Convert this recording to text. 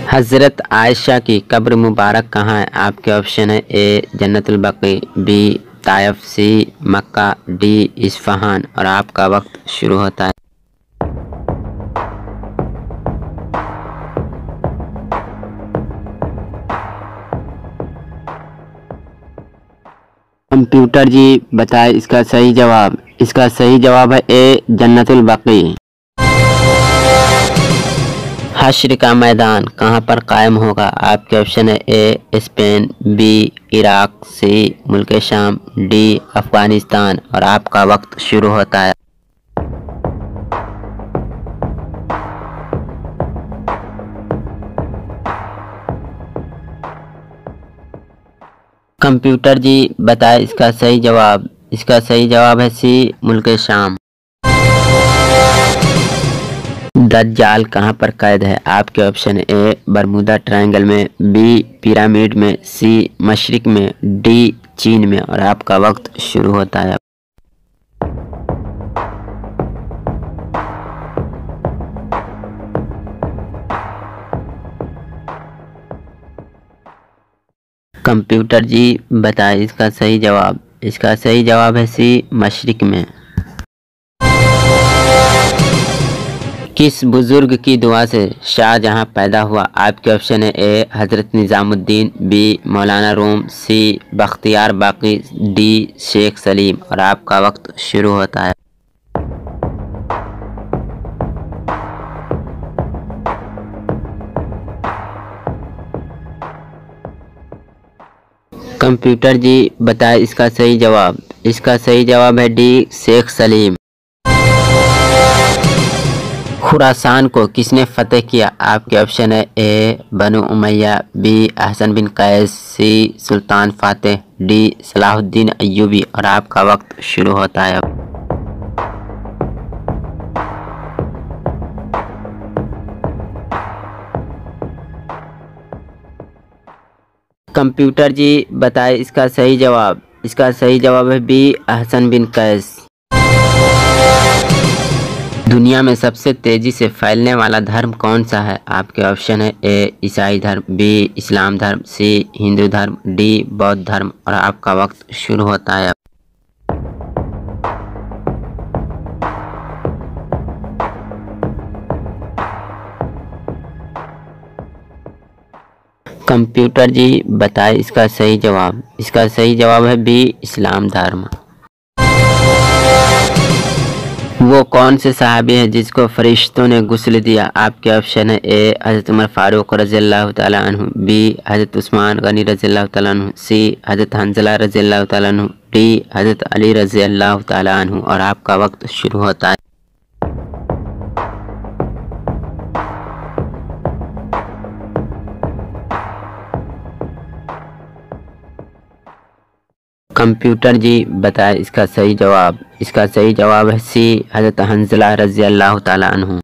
हज़रत आयशा की कब्र मुबारक कहाँ है? आपके ऑप्शन है ए जन्नतुल बकी, बी ताइफ, सी मक्का, डी इस्फहान। और आपका वक्त शुरू होता है। कंप्यूटर जी बताए इसका सही जवाब। इसका सही जवाब है ए जन्नतुल बकी। हश्र का मैदान कहाँ पर कायम होगा? आपके ऑप्शन है ए स्पेन, बी इराक, सी मुल्क शाम, डी अफगानिस्तान। और आपका वक्त शुरू होता है। कंप्यूटर जी बताए इसका सही जवाब। इसका सही जवाब है सी मुल्क शाम। दज्जाल कहाँ पर कैद है? आपके ऑप्शन ए बरमूदा ट्रायंगल में, बी पिरामिड में, सी मशरिक में, डी चीन में। और आपका वक्त शुरू होता है। कंप्यूटर जी बताए इसका सही जवाब। इसका सही जवाब है सी मशरिक में। किस बुजुर्ग की दुआ से शाहजहां पैदा हुआ? आपके ऑप्शन है ए हजरत निजामुद्दीन, बी मौलाना रूम, सी बख्तियार बाकी, डी शेख सलीम। और आपका वक्त शुरू होता है। कंप्यूटर जी बताए इसका सही जवाब। इसका सही जवाब है डी शेख सलीम। खुरासान को किसने फतेह किया? आपके ऑप्शन है ए बनु उमैया, बी अहसन बिन कैस, सी सुल्तान फातेह, डी सलाहुद्दीन अय्यूबी। और आपका वक्त शुरू होता है। कंप्यूटर जी बताए इसका सही जवाब। इसका सही जवाब है बी अहसन बिन कैस। दुनिया में सबसे तेजी से फैलने वाला धर्म कौन सा है? आपके ऑप्शन है ए ईसाई धर्म, बी इस्लाम धर्म, सी हिंदू धर्म, डी बौद्ध धर्म। और आपका वक्त शुरू होता है। कंप्यूटर जी बताए इसका सही जवाब। इसका सही जवाब है बी इस्लाम धर्म। वो कौन से सहाबी हैं जिसको फरिश्तों ने गुस्ल दिया? आपके ऑप्शन है ए हज़रत उमर फारूक रज़ियल्लाहु तआला अन्हु, बी हज़रत उस्मान गनी रज़ियल्लाहु तआला अन्हु, सी हज़रत हंज़ला रज़ियल्लाहु तआला अन्हु, डी हज़रत अली रज़ियल्लाहु तआला अन्हु। और आपका वक्त शुरू होता है। कंप्यूटर जी बताए इसका सही जवाब। इसका सही जवाब है सी हज़रत हंज़ला रज़ियल्लाहु तआला अन्हु।